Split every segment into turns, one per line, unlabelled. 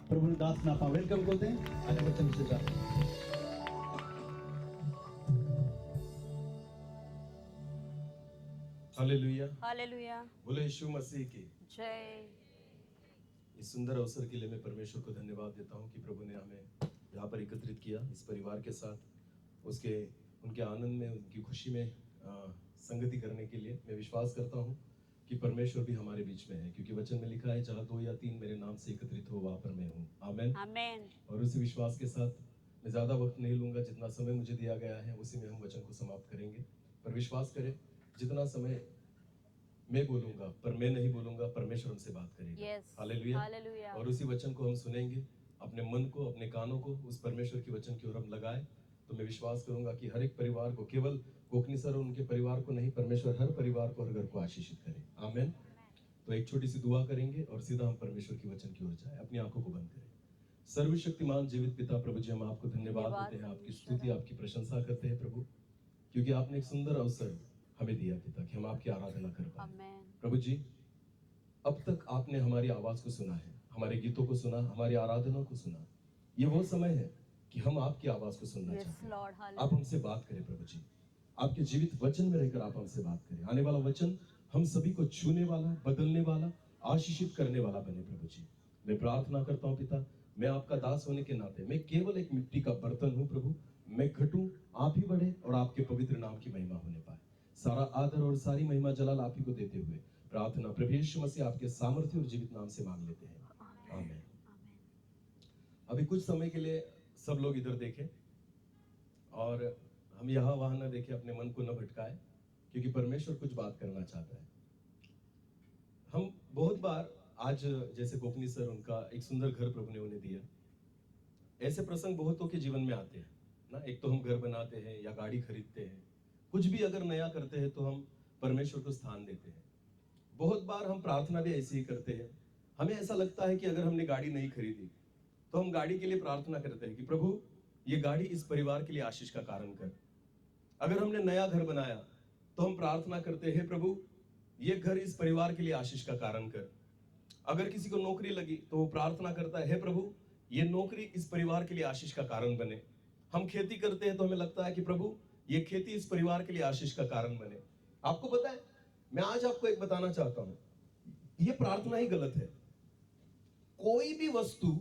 प्रभु दास नापा वेलकम करते हैं आणि वचन से जाते हैं।
हालेलुया,
हालेलुया,
बोले यीशु मसीह की।
जय।
इस सुंदर अवसर के लिए मैं परमेश्वर को धन्यवाद देता हूं कि प्रभु ने हमें यहाँ पर एकत्रित किया इस परिवार के साथ उसके उनके आनंद में उनकी खुशी में संगति करने के लिए। मैं विश्वास करता हूं कि परमेश्वर भी हमारे बीच में है, क्योंकि वचन में लिखा है जहाँ 2 या 3 मेरे नाम से एकत्रित हो वहां पर मैं हूँ। आमेन,
आमेन।
और उसी विश्वास के साथ मैं ज्यादा वक्त नहीं लूंगा, जितना समय मुझे दिया गया है उसी में हम वचन को समाप्त करेंगे। पर विश्वास करें, जितना समय मैं बोलूंगा पर मैं नहीं बोलूंगा, परमेश्वर हमसे बात करेगा। Hallelujah,
hallelujah.
और उसी वचन को हम सुनेंगे, अपने मन को अपने कानों को उस परमेश्वर के वचन की ओर हम लगाए तो मैं विश्वास करूंगा कि हर एक परिवार को, केवल कोकनी सर और उनके परिवार को नहीं, परमेश्वर हर परिवार को, हर घर को आशीषित करे। आमेन। तो एक छोटी सी दुआ करेंगे और सीधा हम परमेश्वर के वचन की ओर जाए। अपनी आंखों को बंद करें। सर्वशक्तिमान जीवित पिता प्रभु जी, हम आपको धन्यवाद देते हैं, आपकी स्तुति आपकी प्रशंसा करते हैं प्रभु, क्योंकि आपने एक सुंदर अवसर हमें दिया पिता कि हम आपकी आराधना कर पाए। प्रभु जी, अब तक आपने हमारी आवाज को सुना है, हमारे गीतों को सुना, हमारी आराधना को सुना। ये वो समय है कि हम आपकी आवाज को सुनना चाहते हैं। आप हमसे बात करें प्रभु जी, आपके जीवित वचन में रहकर आप हमसे बात करें। आने वाला वचन हम सभी को छूने वाला, बदलने वाला, आशीषित करने वाला बने प्रभु जी। मैं प्रार्थना करता हूँ पिता, मैं आपका दास होने के नाते मैं केवल एक मिट्टी का बर्तन हूँ प्रभु। मैं घटूं, आप ही बढ़े और आपके पवित्र नाम की महिमा होने पाए। सारा आदर और सारी महिमा जलाल आप ही को देते हुए प्रार्थना प्रभु यीशु मसीह आपके सामर्थ्य और जीवित नाम से मांग लेते हैं। आमीन। अभी कुछ समय के लिए सब लोग इधर देखें और हम यहाँ वहां न देखें, अपने मन को न भटकाए, क्योंकि परमेश्वर कुछ बात करना चाहता है। हम बहुत बार, आज जैसे गोपनी सर, उनका एक सुंदर घर प्रभु ने उन्हें दिया। ऐसे प्रसंग बहुतों के जीवन में आते हैं ना। एक तो हम घर बनाते हैं या गाड़ी खरीदते हैं, कुछ भी अगर नया करते हैं तो हम परमेश्वर को स्थान देते हैं। बहुत बार हम प्रार्थना भी ऐसे ही करते हैं। हमें ऐसा लगता है कि अगर हमने गाड़ी नहीं खरीदी तो हम गाड़ी के लिए प्रार्थना करते हैं कि प्रभु ये गाड़ी इस परिवार के लिए आशीष का कारण कर। अगर हमने नया घर बनाया तो हम प्रार्थना करते हैं प्रभु ये घर इस परिवार के लिए आशीष का कारण कर। अगर किसी को नौकरी लगी तो वो प्रार्थना करता है प्रभु ये नौकरी इस परिवार के लिए आशीष का कारण बने। हम खेती करते हैं तो हमें लगता है कि प्रभु ये खेती इस परिवार के लिए आशीष का कारण बने। आपको पता है, मैं आज आपको एक बताना चाहता हूं, ये प्रार्थना ही गलत है। कोई भी वस्तु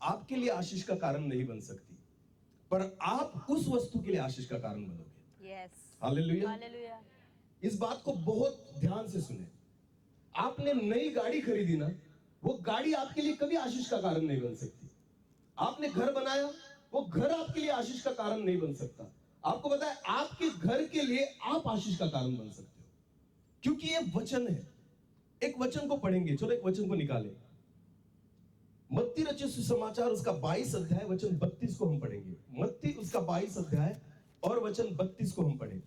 आपके लिए आशीष का कारण नहीं बन सकती, पर आप उस वस्तु के लिए आशीष का कारण बनोगे। Hallelujah, hallelujah. इस बात को बहुत ध्यान से सुने। आपने नई गाड़ी खरीदी ना, वो गाड़ी आपके लिए कभी आशीष का कारण नहीं बन सकती। आपने घर बनाया, वो घर आपके लिए आशीष का कारण नहीं बन सकता। आपको पता है, आपके घर के लिए आप आशीष का कारण बन सकते हो, क्योंकि ये वचन है। एक वचन को पढ़ेंगे, चलो एक वचन को निकालें। मत्ती रचित सुसमाचार उसका 22 अध्याय वचन 32 को हम पढ़ेंगे। मत्ती उसका 22 अध्याय और वचन 32 को हम पढ़ेंगे।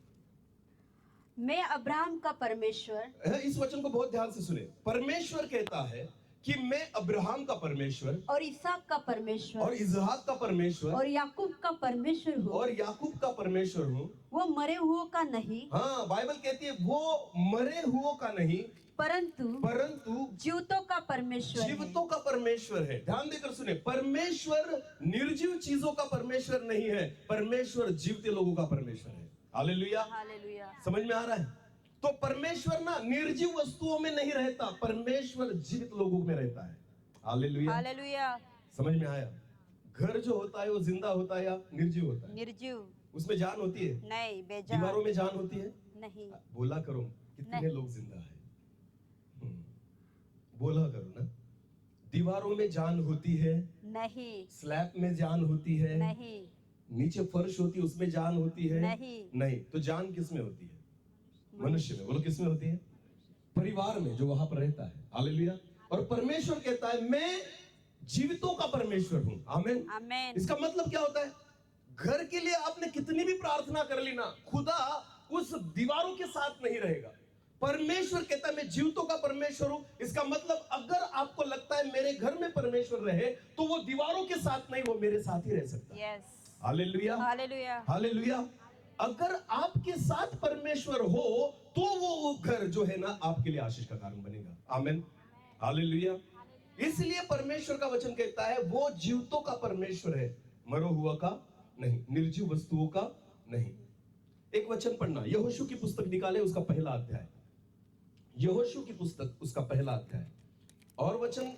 मैं अब्राहम का परमेश्वर,
इस वचन को बहुत ध्यान से सुने। परमेश्वर कहता है कि मैं अब्राहम का परमेश्वर
और इसहाक का परमेश्वर
और इजहाक का परमेश्वर
और याकूब का परमेश्वर हूँ।
और याकूब का परमेश्वर हूँ।
वो मरे हुओं का नहीं।
हाँ, बाइबल कहती है वो मरे हुओं का नहीं, परंतु
जीवितों का परमेश्वर है।
जीवितों का परमेश्वर है। ध्यान देकर सुने, परमेश्वर निर्जीव चीजों का परमेश्वर नहीं है, परमेश्वर जीवते लोगों का परमेश्वर है। Hallelujah, hallelujah. समझ में आ रहा है? तो परमेश्वर ना निर्जीव वस्तुओं में नहीं रहता, परमेश्वर जीवित लोगों में रहता है। Hallelujah, hallelujah. समझ में आया? घर जो होता है वो जिंदा होता है या निर्जीव होता है?
निर्जीव।
उसमें जान होती है?
नहीं, बेजान।
दीवारों में जान होती है?
नहीं।
बोला करो, कितने लोग जिंदा है? बोला करो ना। दीवारों में जान होती है? नहीं। स्लैब में जान होती है? नहीं। नीचे फर्श होती है, उसमें जान होती है? नहीं। तो जान किस में होती है? मनुष्य में। बोलो किस में होती है? परिवार में, जो वहां पर रहता है। हालेलुया। और परमेश्वर कहता है मैं जीवितों का परमेश्वर हूं। आमीन, आमीन। इसका मतलब क्या होता है? घर के लिए आपने कितनी भी प्रार्थना कर ली ना, खुदा उस दीवारों के साथ नहीं रहेगा। परमेश्वर कहता है मैं जीवितों का परमेश्वर हूं। इसका मतलब अगर आपको लगता है मेरे घर में परमेश्वर रहे तो वो दीवारों के साथ नहीं, वो मेरे साथ ही रह सकता है। Hallelujah, hallelujah, hallelujah. अगर आपके साथ परमेश्वर हो तो वो घर जो है ना आपके लिए आशीष का कारण बनेगा। आमीन, हालेलुया। इसलिए परमेश्वर का वचन कहता है वो जीवतों का परमेश्वर है, मरो हुआ का नहीं, निर्जीव वस्तुओं का नहीं। एक वचन पढ़ना, यहोशू की पुस्तक निकाले, उसका पहला अध्याय, यहोशू की पुस्तक उसका पहला अध्याय और वचन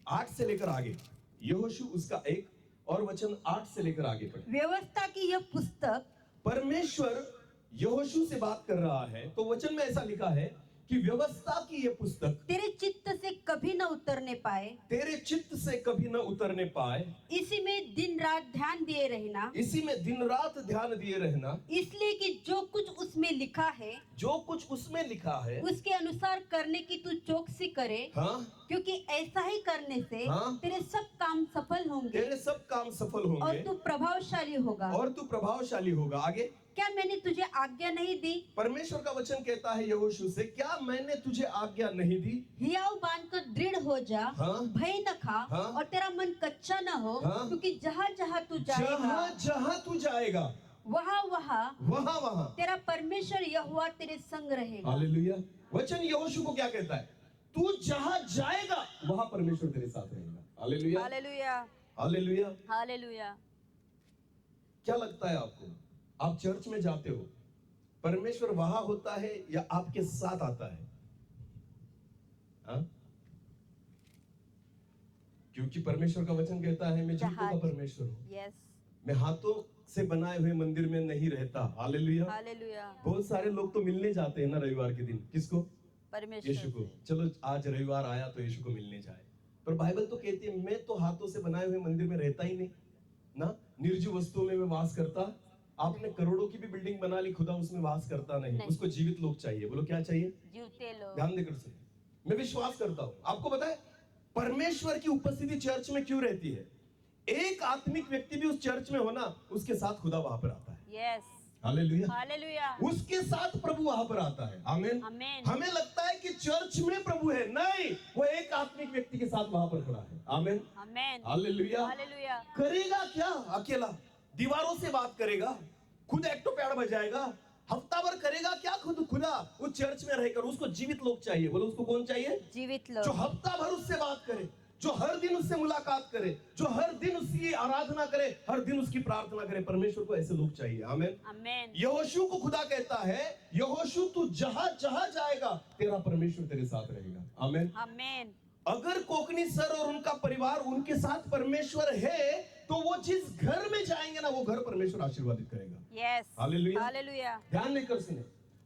8 से लेकर आगे। यहोशू उसका 1 और वचन 8 से लेकर आगे पढ़े।
व्यवस्था की यह पुस्तक,
परमेश्वर यहोशू से बात कर रहा है, तो वचन में ऐसा लिखा है कि व्यवस्था की ये पुस्तक
तेरे चित्त से कभी न उतरने पाए,
तेरे चित्त से कभी न उतरने पाए,
इसी में दिन रात ध्यान दिए रहना,
इसी में दिन रात ध्यान दिए रहना,
इसलिए कि जो कुछ उसमें लिखा है
जो कुछ उसमें लिखा है
उसके अनुसार करने की तू चौकसी करे,
हाँ,
क्योंकि ऐसा ही करने से
हाँ।
तेरे सब काम सफल होंगे
तेरे सब काम सफल
और
होंगे
तू प्रभावशाली होगा।
और तू प्रभावशाली होगा। आगे,
क्या मैंने तुझे आज्ञा नहीं दी?
परमेश्वर का वचन कहता है यहोशू से, क्या मैंने तुझे आज्ञा नहीं दी?
हियाव बांधकर दृढ़ हो जा,
हाँ।
भय न खा
हाँ।
और तेरा मन कच्चा न हो,
हाँ।
क्योंकि जहाँ जहाँ तू जाएगा
जहां जहां तू जाएगा
वहाँ वहाँ
वहां वहां
तेरा परमेश्वर यहोवा तेरे संग रहेगा।
हालेलुया। वचन यहोशू को क्या कहता है? तू जहां जाएगा वहां परमेश्वर तेरे साथ रहेगा। Hallelujah,
hallelujah,
hallelujah.
हालेलुया।
क्या लगता है आपको? आप चर्च में जाते हो, परमेश्वर वहां होता है या आपके साथ आता है? हाँ? क्योंकि परमेश्वर का वचन कहता है मैं जीवों का परमेश्वर हूँ,
यस,
मैं हाथों से बनाए हुए मंदिर में नहीं रहता। हालेलुया।
हालेलुया।
बहुत सारे लोग तो मिलने जाते हैं ना रविवार के दिन, किसको?
परमेश्वर
यीशु को। चलो आज रविवार आया तो यीशु को मिलने जाए, पर बाइबल तो कहती है मैं तो हाथों से बनाए हुए मंदिर में रहता ही नहीं ना, निर्जीव वस्तुओं में मैं वास करता। आपने करोड़ों की भी बिल्डिंग बना ली, खुदा उसमें वास करता नहीं। उसको जीवित लोग चाहिए। बोलो क्या चाहिए?
जीवते लोग।
ध्यान देकर सुनिए, मैं विश्वास करता हूं, आपको पता है परमेश्वर की उपस्थिति चर्च में क्यों रहती है? एक आत्मिक व्यक्ति भी उस चर्च में होना, उसके साथ खुदा वहां पर आता है।
Yes,
hallelujah,
hallelujah.
उसके साथ प्रभु वहां पर आता है। आमीन।
आमीन।
हमें लगता है कि चर्च में प्रभु है, नहीं, वो एक आत्मिक व्यक्ति के साथ वहां पर खड़ा है। आमीन,
आमीन।
हालेलुया।
हालेलुया।
करेगा क्या? अकेला दीवारों से बात करेगा, खुद एक्टो पैड बजाएगा, हफ्ता भर करेगा क्या खुदा उस चर्च में रहकर? उसको जीवित लोग चाहिए। बोलो उसको कौन चाहिए?
जीवित लोग,
जो हफ्ता भर उससे बात करे, जो हर दिन उससे मुलाकात करे, जो हर दिन उसकी आराधना करे, हर दिन उसकी प्रार्थना करे। परमेश्वर को ऐसे लोग चाहिए। आमीन,
आमीन।
यहोशू को खुदा कहता है, यहोशू तू जहां जहां जाएगा तेरा परमेश्वर तेरे साथ रहेगा। आमीन,
आमीन।
अगर कोकनी सर और उनका परिवार उनके साथ परमेश्वर है, तो वो जिस घर में जाएंगे ना, वो घर परमेश्वर आशीर्वादित करेगा।
Yes,
hallelujah,
hallelujah.
ध्यान देकर सुने,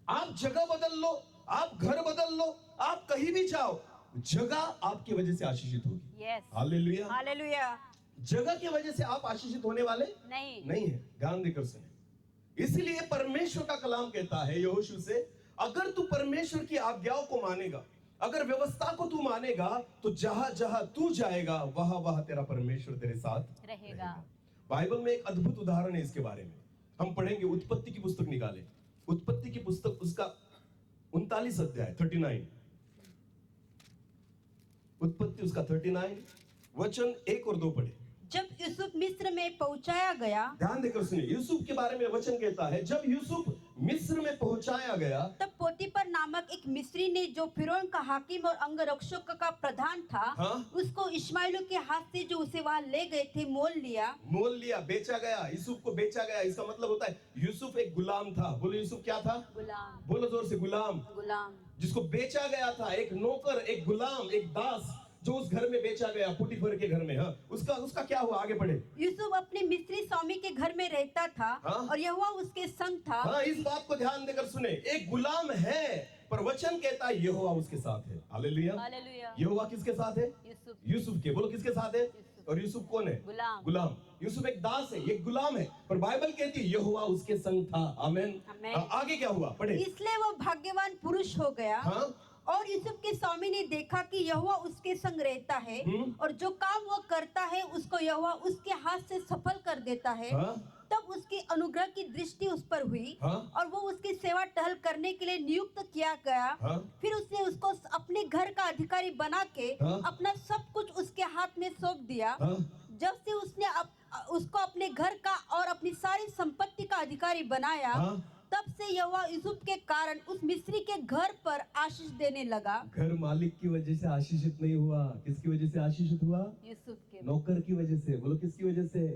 आप जगह बदल लो, आप घर बदल लो, आप कहीं भी जाओ, जगह आपकी वजह से आशीषित होगी।
Yes,
hallelujah.
हालेलुया।
जगह की वजह से आप आशीषित होने वाले नहीं है। ध्यान देकर सुने, इसलिए परमेश्वर का कलाम कहता है यहोशू से, अगर तू परमेश्वर की आज्ञाओं को मानेगा, अगर व्यवस्था को तू मानेगा, तो जहां जहां तू जाएगा वहां वहां तेरा परमेश्वर तेरे साथ रहेगा। बाइबल में एक अद्भुत उदाहरण है इसके बारे में, हम पढ़ेंगे। उत्पत्ति की पुस्तक निकाले, उत्पत्ति की पुस्तक उसका 39 अध्याय 39, उत्पत्ति उसका 39 वचन 1 और 2 पढ़े।
जब यूसुफ मिस्र में पहुंचाया गया,
ध्यान देकर सुनिए, यूसुफ के बारे में वचन कहता है, जब यूसुफ मिस्र में पहुंचाया गया,
तब पोतीपर नामक एक मिस्री ने, जो फिरौन का हाकिम और अंगरक्षक का प्रधान था,
हाँ?
उसको इश्माइलों के हाथ से जो उसे वहां ले गए थे मोल लिया, बेचा गया। यूसुफ को बेचा गया, इसका मतलब होता है यूसुफ एक गुलाम था। बोलो यूसुफ क्या था? गुलाम,
बोलो जोर से, गुलाम।
गुलाम,
जिसको बेचा गया था, एक नौकर, एक गुलाम, एक दास, जो उस घर में बेचा गया, पुटीफर के घर में। हाँ, उसका क्या हुआ? आगे पढ़े।
यूसुफ अपने मिस्री स्वामी के घर में रहता था,
हाँ?
और यहोवा उसके संग था।
हाँ, इस बात को ध्यान देकर सुने, एक गुलाम है, पर वचन कहता है यहोवा उसके साथ है। Hallelujah,
hallelujah.
यहोवा किसके साथ है?
यूसुफ,
यूसुफ के। बोलो किसके साथ है? और यूसुफ कौन है?
गुलाम,
गुलाम। यूसुफ एक दास है, एक गुलाम है, पर बाइबल कहती है यहोवा उसके संग था। आमीन।
आमीन।
आगे क्या हुआ? पढ़े।
इसलिए वो भाग्यवान पुरुष हो गया।
हाँ?
और यूसुफ के स्वामी ने देखा कि यहोवा उसके संग रहता है, और जो काम वो करता है उसको यहोवा उसके हाथ से सफल कर देता है।
हाँ?
तब उसकी अनुग्रह की दृष्टि उस पर हुई,
हाँ?
और वो उसकी सेवा टहल करने के लिए नियुक्त किया गया।
हाँ?
फिर उसने उसको अपने घर का अधिकारी बना के
हाँ?
अपना सब कुछ उसके हाथ में सौंप दिया।
हाँ?
जब से उसने उसको अपने घर का और अपनी सारी संपत्ति का अधिकारी बनाया,
हाँ?
तब से यहोवा यूसुफ के कारण उस मिस्री के घर पर आशीष देने लगा।
घर मालिक की वजह से आशीषित नहीं हुआ, किसकी वजह से आशीषित हुआ?
यूसुफ के।
नौकर की वजह से। बोलो किसकी वजह से?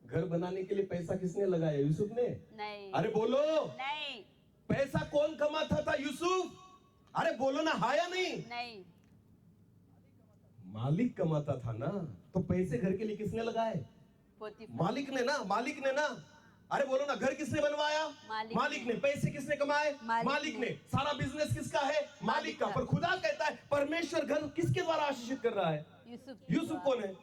घर बनाने के लिए पैसा किसने लगाया? यूसुफ ने?
नहीं।
अरे बोलो,
नहीं।
पैसा कौन कमाता था? यूसुफ। अरे बोलो ना, हाँ या नहीं?
नहीं।
मालिक कमाता था ना, तो पैसे घर के लिए किसने लगाए? मालिक ने ना, मालिक ने ना। अरे बोलो ना, घर किसने बनवाया? मालिक ने। पैसे किसने कमाए? मालिक ने। सारा बिजनेस किसका है? मालिक का। पर खुदा कहता है परमेश्वर घर किसके द्वारा आशीषित कर रहा है? यूसुफ कौन है?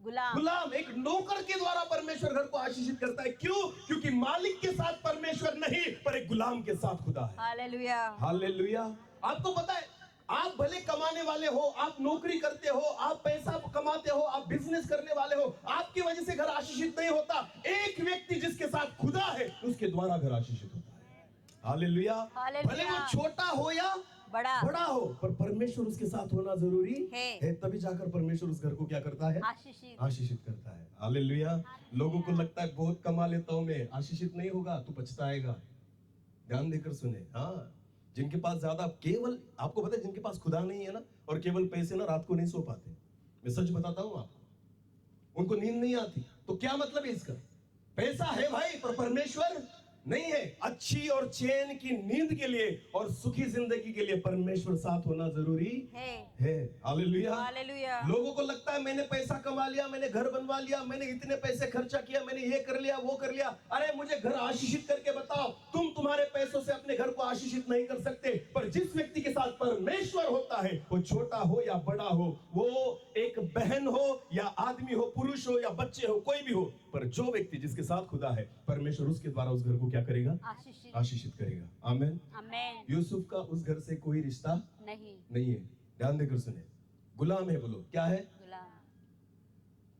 गुलाम। एक नौकर के द्वारा परमेश्वर घर को आशीषित करता है। क्यों? क्योंकि मालिक के साथ परमेश्वर नहीं, पर एक गुलाम के साथ खुदा है।
हालेलुया।
हालेलुया। आपको पता है, आप भले कमाने वाले हो, आप नौकरी करते हो, आप पैसा कमाते हो, आप बिजनेस करने वाले हो, आपकी वजह से घर आशीषित नहीं होता। एक व्यक्ति जिसके साथ खुदा है, उसके द्वारा घर आशीषित होता है। हालेलुया। भले वो छोटा हो या बड़ा हो, पर परमेश्वर उसके साथ होना जरूरी है। तभी जाकर परमेश्वर उस घर को क्या करता है? आशीषित करता है। हालेलुया। लोगों को लगता है बहुत कमा लेता हूं मैं, आशीषित नहीं होगा, तू पछताएगा। ध्यान देकर सुने। हाँ, जिनके पास ज्यादा, केवल आपको पता है, जिनके पास खुदा नहीं है ना, और केवल पैसे ना, रात को नहीं सो पाते। मैं सच बताता हूं आपको, उनको नींद नहीं आती। तो क्या मतलब है इसका? पैसा है भाई, पर परमेश्वर नहीं है। अच्छी और चैन की नींद के लिए और सुखी जिंदगी के लिए परमेश्वर साथ होना जरूरी है। हालेलुया। लोगों को लगता है मैंने पैसा कमा लिया, मैंने घर बनवा लिया, मैंने इतने पैसे खर्चा किया, मैंने ये कर लिया, वो कर लिया। अरे मुझे घर आशीषित करके बताओ। तुम तुम्हारे पैसों से अपने घर को आशीषित नहीं कर सकते, पर जिस व्यक्ति के साथ परमेश्वर होता है, वो छोटा हो या बड़ा हो, वो एक बहन हो या आदमी हो, पुरुष हो या बच्चे हो, कोई भी हो, पर जो व्यक्ति जिसके साथ खुदा है, परमेश्वर उसके द्वारा उस घर को क्या करेगा? आशीषित करेगा। आमीन। यूसुफ का उस घर से कोई रिश्ता नहीं है। ध्यान देकर सुने। गुलाम है। बोलो क्या है?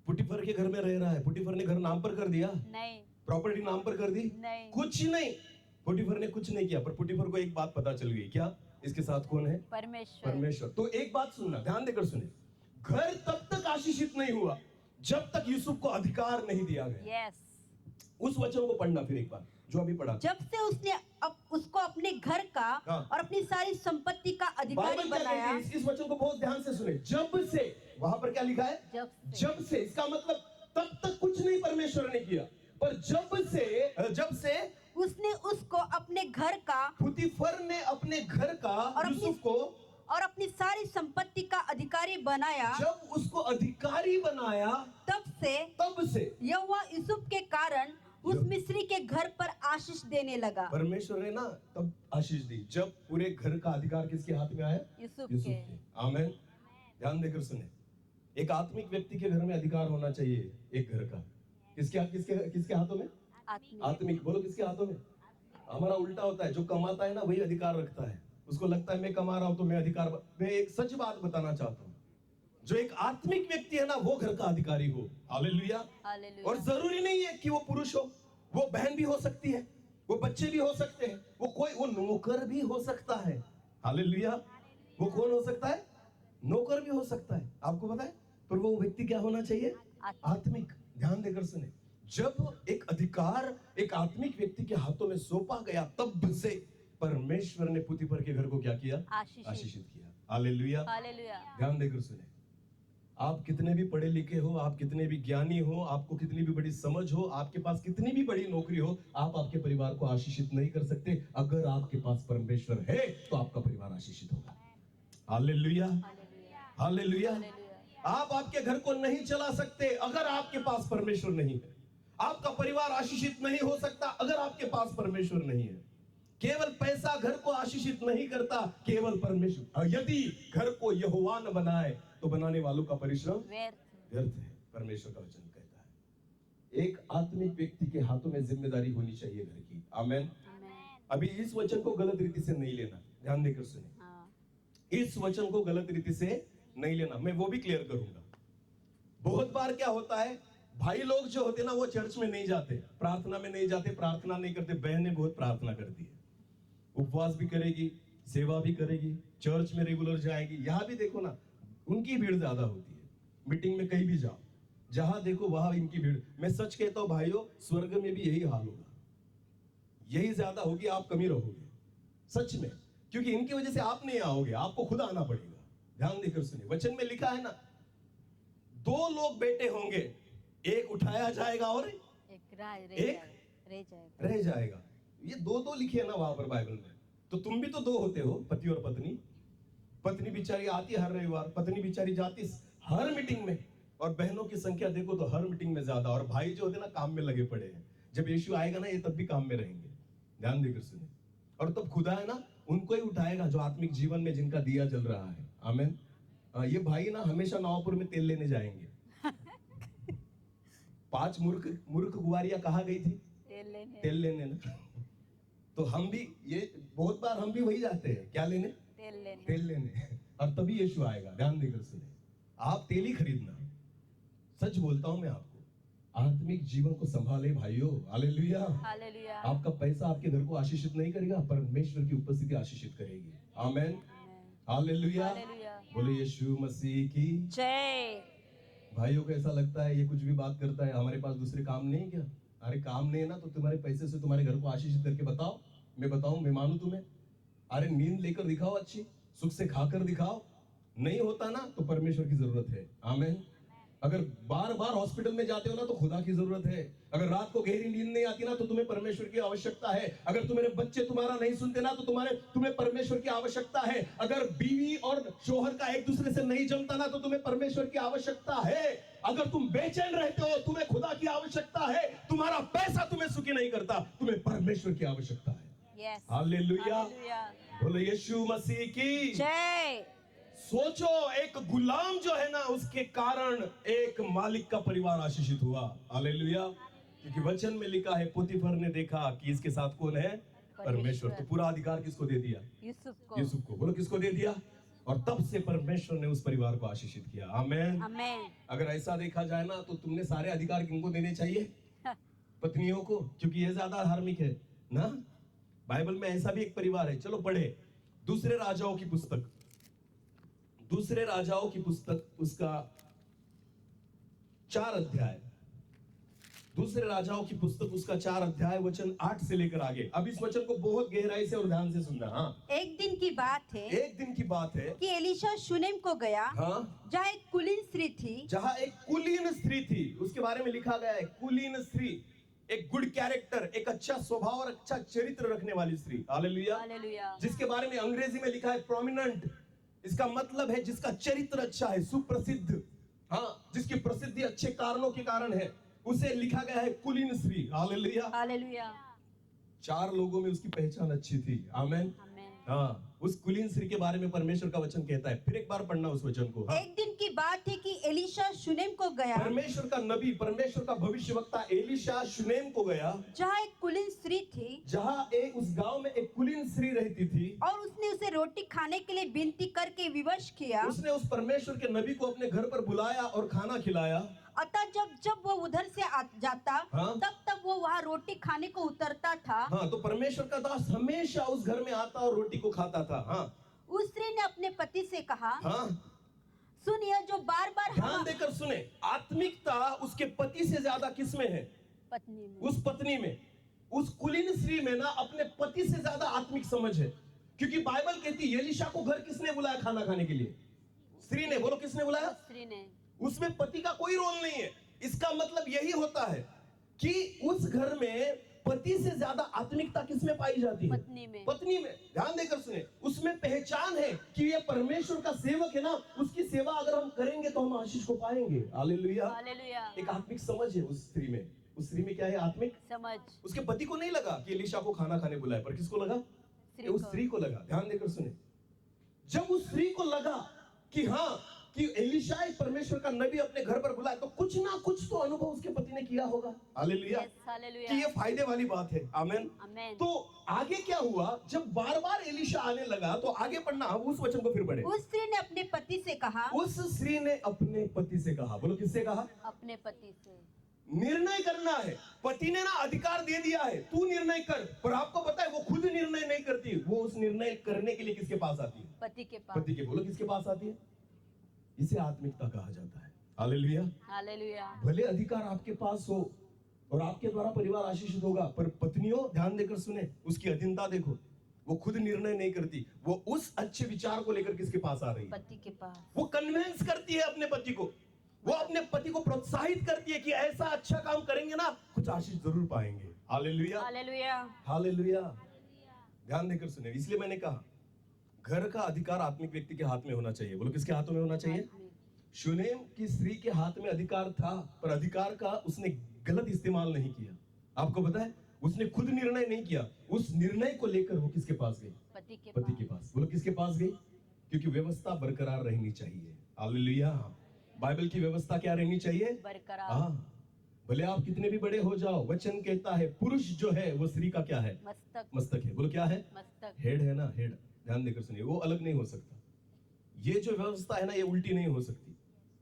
पुटीफर के घर में रह रहा है। पुटीफर ने घर नाम पर कर दिया? नहीं। प्रॉपर्टी नाम पर कर दी? नहीं। कुछ नहीं। पुटीफर ने कुछ नहीं किया, पर पुटीफर को एक बात पता चल गई। क्या? इसके साथ कौन है? परमेश्वर। तो एक बात सुनना, ध्यान देकर सुने। घर तब तक आशीषित नहीं हुआ जब तक यूसुफ को अधिकार नहीं दिया गया। उस वचन को पढ़ना फिर एक बार, जो अभी पढ़ा। जब
से उसने उसको अपने घर का और अपनी सारी संपत्ति का अधिकारी बनाया।
इस वचन को बहुत ध्यान से सुने। जब से, वहां पर क्या लिखा है? जब से। इसका मतलब तब तक कुछ नहीं परमेश्वर ने किया, पर जब से
उसने उसको अपने घर का,
पुतीफर ने अपने घर का यूसुफ को
और अपनी सारी संपत्ति का अधिकारी बनाया।
जब उसको अधिकारी बनाया, तब से
यहोवा यूसुफ के कारण उस मिस्री के घर पर आशीष देने लगा।
परमेश्वर ने ना तब आशीष दी जब पूरे घर का अधिकार किसके हाथ में आया?
यूसुफ के।
आमीन। ध्यान देकर सुने। एक आत्मिक व्यक्ति के घर में अधिकार होना चाहिए एक घर का। किसके हाथों में? आत्मिक। बोलो किसके हाथों में? हमारा उल्टा होता है, जो कमाता है ना वही अधिकार रखता है। उसको लगता है मैं कमा रहा हूं तो मैं अधिकार। मैं एक सच बात बताना चाहता हूं, जो एक आत्मिक व्यक्ति है ना, वो घर का अधिकारी हो। हालेलुया। और जरूरी नहीं है कि वो पुरुष हो, वो बहन भी हो सकती है, वो बच्चे भी हो सकते हैं, वो नौकर भी हो सकता है। हालेलुया। वो कौन हो सकता है? नौकर भी हो सकता है। आपको पता है, पर वो व्यक्ति क्या होना चाहिए? आत्मिक। ध्यान देकर सुने। जब एक अधिकार एक आत्मिक व्यक्ति के हाथों में सौंपा गया, तब से परमेश्वर ने पुतीफर के घर को क्या किया? आशीषित किया। हालेलुया। ध्यान देकर सुने। आप कितने भी पढ़े लिखे हो, आप कितने भी ज्ञानी हो, आपको कितनी भी बड़ी समझ हो, आपके पास कितनी भी बड़ी नौकरी हो, आप आपके परिवार को आशीषित नहीं कर सकते। अगर आपके पास परमेश्वर है तो आपका परिवार आशीषित होगा। हालेलुया। हालेलुया। आप आपके घर को नहीं चला सकते अगर आपके पास परमेश्वर नहीं है। आपका परिवार आशीषित नहीं हो सकता अगर आपके पास परमेश्वर नहीं है। केवल पैसा घर को आशीषित नहीं करता, केवल परमेश्वर। यदि घर को यहोवा न बनाए तो बनाने वालों का परिश्रम व्यर्थ है। परमेश्वर का वचन कहता है। एक आत्मिक व्यक्ति के हाथों में जिम्मेदारी होनी चाहिए घर की। आमीन। अभी इस वचन को गलत रीति से नहीं लेना। ध्यान देकर सुने। इस वचन को गलत रीति से नहीं लेना। मैं वो भी क्लियर करूंगा। बहुत बार क्या होता है, भाई लोग जो होते ना, वो चर्च में नहीं जाते, प्रार्थना में नहीं जाते, प्रार्थना नहीं करते। बहनें बहुत प्रार्थना करती है, उपवास भी करेगी, सेवा भी करेगी, चर्च में रेगुलर जाएगी। यहां भी देखो ना, उनकी भीड़ ज्यादा होती है। मीटिंग में कहीं भी जाओ, जहां देखो वहां इनकी भीड़। मैं सच कहता हूं भाइयों, स्वर्ग में भी यही हाल होगा। यही ज्यादा होगी, आप कमी रहोगे सच में, क्योंकि इनकी वजह से आप नहीं आओगे, आपको खुद आना पड़ेगा। ध्यान देकर सुनिए, वचन में लिखा है ना, 2 लोग बेटे होंगे, एक उठाया जाएगा और
एक
रह जाएगा। ये 2 लिखे है ना वहां पर बाइबल में, तो तुम भी तो 2 होते हो, पति और पत्नी। पत्नी बेचारी आती है हर रविवार, पत्नी बेचारी जाती हर मीटिंग में, और बहनों की संख्या देखो तो हर मीटिंग में ज्यादा, और भाई जो होते ना काम में लगे पड़े हैं। जब यीशु आएगा ना, ये तब भी काम में रहेंगे। ध्यान देकर सुनिए, और तब खुदा है ना उनको ही उठाएगा जो आत्मिक जीवन में जिनका दिया जल रहा है। आमीन। ये भाई ना हमेशा नवापुर में तेल लेने जाएंगे। 5 मूर्ख गुआरियां कहा गई थी तेल लेने ना, तो हम भी, ये बहुत बार हम भी वही जाते हैं, क्या लेने? तेल लेने। और तभी यीशु आएगा। ध्यान देकर सुने, आप तेल ही खरीदना। सच बोलता हूं मैं आपको, आत्मिक जीवन को संभाले भाइयों। हालेलुया।
हालेलुया।
आपका पैसा आपके घर को आशीषित नहीं करेगा, परमेश्वर की उपस्थिति आशीषित करेगी। आमेन। हालेलुया। बोले यीशु मसीह की
जय।
भाइयों को ऐसा लगता है ये कुछ भी बात करता है, हमारे पास दूसरे काम नहीं क्या? अरे काम नहीं है ना, तो तुम्हारे पैसे से तुम्हारे घर को आशीषित करके बताओ, मैं बताऊं, मैं मानूं तुम्हें? अरे नींद लेकर दिखाओ, अच्छी सुख से खाकर दिखाओ। नहीं होता ना, तो परमेश्वर की जरूरत है। आमीन। अगर बार बार हॉस्पिटल में जाते हो ना, तो खुदा की जरूरत है। अगर रात को गहरी नींद नहीं आती ना, तो तुम्हें परमेश्वर की आवश्यकता है। अगर तुम्हारे बच्चे तुम्हारा नहीं सुनते ना, तो तुम्हें परमेश्वर की आवश्यकता है। अगर बीवी और शोहर का एक दूसरे से नहीं जमता ना, तो तुम्हें परमेश्वर की आवश्यकता है। अगर तुम बेचैन रहते हो, तुम्हें खुदा की आवश्यकता है। तुम्हारा पैसा तुम्हें सुखी नहीं करता, तुम्हें परमेश्वर की आवश्यकता है। हालेलुया। बोलो यीशु मसीह की
जय।
सोचो, एक गुलाम जो है ना, उसके कारण एक मालिक का परिवार आशीषित हुआ। हालेलुया। क्योंकि वचन में लिखा है, पोतीफर ने देखा कि इसके साथ कौन है? परमेश्वर। तो पूरा अधिकार किसको दे दिया? यूसुफ को। बोलो किसको दे दिया? और तब से परमेश्वर ने उस परिवार को आशीषित किया। आमेन।
आमेन।
अगर ऐसा देखा जाए ना, तो तुमने सारे अधिकार किनको देने चाहिए? पत्नियों को, क्योंकि ये ज्यादा धार्मिक है ना। बाइबल में ऐसा भी एक परिवार है। चलो पढ़े दूसरे राजाओं की पुस्तक, दूसरे राजाओं की पुस्तक, उसका 4 अध्याय, दूसरे राजाओं की पुस्तक उसका 4 अध्याय, वचन 8 से लेकर आगे। अब इस वचन को बहुत गहराई से और ध्यान से सुनना। हाँ,
एक दिन की बात है,
एक दिन की बात है
कि एलीशा शुनेम को गया,
हाँ,
जहाँ एक कुलीन स्त्री थी।
जहाँ एक कुलीन स्त्री थी, उसके बारे में लिखा गया है, कुलीन स्त्री, एक गुड कैरेक्टर, एक अच्छा स्वभाव और अच्छा चरित्र रखने वाली स्त्री। हालेलुया।
हालेलुया।
जिसके बारे में अंग्रेजी में लिखा है प्रोमिनेंट। इसका मतलब है जिसका चरित्र अच्छा है, सुप्रसिद्ध। हाँ, जिसकी प्रसिद्धि अच्छे कारणों के कारण है, उसे लिखा गया है कुलीन स्त्री। हालेलुया।
हालेलुया।
4 लोगों में उसकी पहचान अच्छी थी। आमेन। हाँ, उस कुलीन स्त्री के बारे में परमेश्वर का वचन कहता है। फिर एक बार पढ़ना उस वचन को। हाँ?
एक दिन की बात है कि एलीशा शुनेम को गया,
परमेश्वर का नबी, परमेश्वर का भविष्यवक्ता एलीशा शुनेम को गया,
जहाँ एक कुलीन स्त्री थी,
जहाँ उस गांव में एक कुलीन स्त्री रहती थी,
और उसने उसे रोटी खाने के लिए विनती करके विवश किया।
उसने उस परमेश्वर के नबी को अपने घर पर बुलाया और खाना खिलाया।
अतः जब वो उधर से जाता,
हाँ?
तब वो वहाँ रोटी खाने को उतरता था।
हाँ, तो परमेश्वर का दास हमेशा उस घर में आता और रोटी को खाता था। हाँ,
उस स्त्री ने अपने पति से कहा,
हाँ,
सुन, यह जो बार बार
ध्यान देकर सुने, आत्मिकता उसके पति से ज्यादा किसमें है?
पत्नी में।
उस पत्नी में, उस कुलीन स्त्री में ना अपने पति से ज्यादा आत्मिक समझ है। क्योंकि बाइबल कहती है एलीशा को घर किसने बुलाया खाना खाने के लिए? स्त्री ने। बोलो किसने बुलाया?
स्त्री ने।
उसमें पति का कोई रोल नहीं है। इसका मतलब यही होता है कि उस घर में पति से ज्यादा आत्मिकता किसमें पाई जाती है?
पत्नी में।
पत्नी में। ध्यान देकर सुने, उसमें पहचान है कि ये परमेश्वर का सेवक है ना, उसकी सेवा अगर हम करेंगे तो हम आशीष को पाएंगे। हालेलुया।
हालेलुया।
एक आत्मिक समझ है उस स्त्री में। उस स्त्री में क्या है? आत्मिक
समझ।
उसके पति को नहीं लगा कि एलीशा को खाना खाने बुलाए, पर किसको लगा? उस स्त्री को लगा। ध्यान देकर सुने, जब उस स्त्री को लगा कि हाँ, कि एलीशा एक परमेश्वर का नबी अपने घर पर बुलाए, तो कुछ ना कुछ तो अनुभव उसके पति ने किया होगा। हालेलुया।
हालेलुया।
कि ये फायदे वाली बात है। आमेन।
आमेन।
तो आगे क्या हुआ? जब बार बार एलीशा आने लगा, तो आगे पढ़ना, उस वचन को फिर पढ़े।
उस स्त्री ने अपने पति से कहा,
उस स्त्री ने अपने पति से कहा। बोलो किससे कहा?
अपने पति से।
निर्णय करना है। पति ने ना अधिकार दे दिया है, तू निर्णय कर, पर आपको पता है वो खुद निर्णय नहीं करती। वो उस निर्णय करने के लिए किसके पास आती है?
पति के पास।
पति के। बोलो किसके पास आती है? इसे आत्मिकता कहा जाता है। हालेलुया।
हालेलुया।
भले अधिकार आपके पास हो, और आपके द्वारा परिवार आशीषित होगा। पर पत्नियों ध्यान देकर सुने, उसकी अधीनता देखो, वो खुद निर्णय नहीं करती, वो उस अच्छे विचार को लेकर किसके पास आ रही है?
पति के पास।
वो कन्विंस करती है अपने पति को, वो अपने पति को प्रोत्साहित करती है कि ऐसा अच्छा काम करेंगे ना कुछ आशीष जरूर पाएंगे। Hallelujah,
hallelujah.
हालेलुया। ध्यान देकर सुने, इसलिए मैंने कहा घर का अधिकार आत्मिक व्यक्ति के हाथ में होना चाहिए। बोलो किसके हाथों में होना चाहिए? शूनेम की स्त्री के हाथ में अधिकार था, पर अधिकार का उसने गलत इस्तेमाल नहीं किया। आपको पता है, उसने खुद निर्णय नहीं किया, उस निर्णय को लेकर वो किसके पास गई?
पति के
पति के पास। बोलो किसके पास गई? क्योंकि व्यवस्था बरकरार रहनी चाहिए। हालेलुया। बाइबल की व्यवस्था क्या रहनी चाहिए?
बरकरार।
हाँ, भले आप कितने भी बड़े हो जाओ, वचन कहता है पुरुष जो है वो स्त्री का क्या है?
मस्तक।
मस्तक है। बोलो क्या है?
मस्तक।
हेड है ना, हेड। ध्यान देकर सुनिए, वो अलग नहीं हो सकता। ये जो व्यवस्था है ना, ये उल्टी नहीं हो सकती।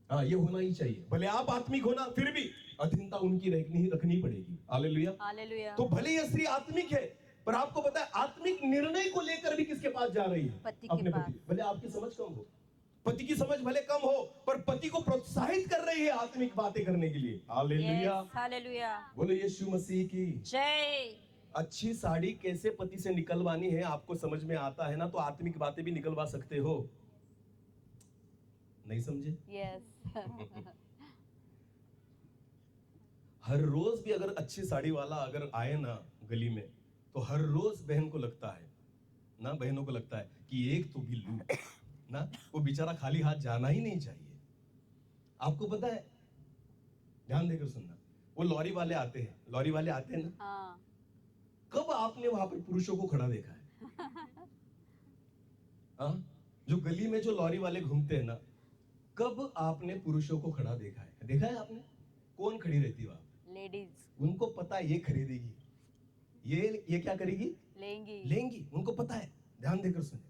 हाँ, ये होना ही चाहिए। भले आप आत्मिक होना, फिर भी अधीनता उनकी रखनी पड़ेगी। हालेलुया।
हालेलुया।
तो भले ये स्त्री आत्मिक है, पर आपको पता है आत्मिक निर्णय को लेकर भी किसके पास जा रही है?
पति
अपने
के पास।
पति। भले आपकी समझ कम हो, पति की समझ भले कम हो, पर पति को प्रोत्साहित कर रही है आत्मिक बातें करने के लिए। हालेलुया।
Yes, hallelujah.
बोलो यीशु मसीह की
जय।
अच्छी साड़ी कैसे पति से निकलवानी है आपको समझ में आता है ना, तो आत्मिक बातें भी निकलवा सकते हो। नहीं समझे?
यस।
हर रोज भी अगर अच्छी साड़ी वाला अगर आए ना गली में, तो हर रोज बहन को लगता है ना, बहनों को लगता है कि एक तो भी लूं ना, वो बेचारा खाली हाथ जाना ही नहीं चाहिए। आपको पता है, ध्यान देकर सुनना, वो लॉरी वाले आते हैं, लॉरी वाले आते हैं ना,
हाँ।
कब आपने वहां पर पुरुषों को खड़ा देखा है? हाँ, जो गली में जो लॉरी वाले घूमते हैं ना, कब आपने पुरुषों को खड़ा देखा है? देखा है आपने? कौन खड़ी रहती है वहां?
लेडीज।
उनको पता है ये खरीदेगी, ये क्या करेगी? लेंगी। उनको पता है। ध्यान देकर सुने,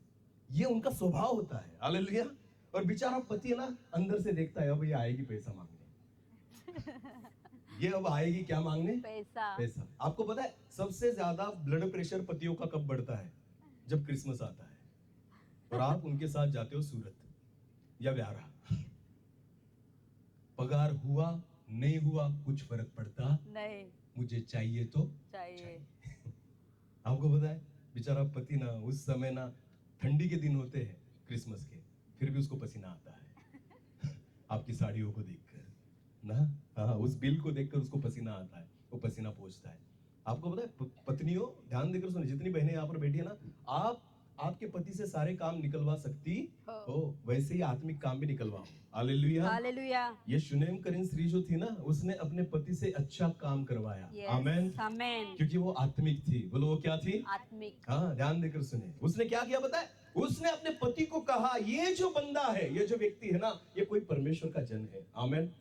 ये उनका स्वभाव होता है। हालेलुया। और बेचारा पति है ना, अंदर से देखता है अब ये आएगी पैसा मांगने, ये अब आएगी क्या मांगने? पैसा। आपको पता है सबसे ज्यादा ब्लड प्रेशर पतियों का कब बढ़ता है? जब क्रिसमस आता है और आप उनके साथ जाते हो सूरत या व्यारा। पगार हुआ नहीं हुआ कुछ फर्क पड़ता
नहीं,
मुझे चाहिए तो
चाहिए।
आपको पता है बेचारा पति ना, उस समय ना ठंडी के दिन होते हैं क्रिसमस के, फिर भी उसको पसीना आता है आपकी साड़ियों को देखकर ना। हाँ, उस बिल को देखकर उसको पसीना आता है, वो पसीना पोंछता है। आपको पता है पत्नियों ध्यान देकर सुनिए, जितनी बहनें यहाँ पर बैठी है ना, आप आपके पति से सारे काम निकलवा सकती हो, वैसे ही आत्मिक काम भी निकलवाओ। हालेलुया।
हालेलुया।
ये शूनेम करीन स्त्री जो थी ना, उसने अपने पति से अच्छा काम करवाया। आमेन।
आमेन।
क्योंकि वो आत्मिक थी। बोलो वो क्या थी?
आत्मिक।
हाँ, ध्यान देकर सुने, उसने क्या किया पता है? उसने अपने पति को कहा ये जो बंदा है, ये जो व्यक्ति है ना, ये कोई परमेश्वर का जन है। आमेन।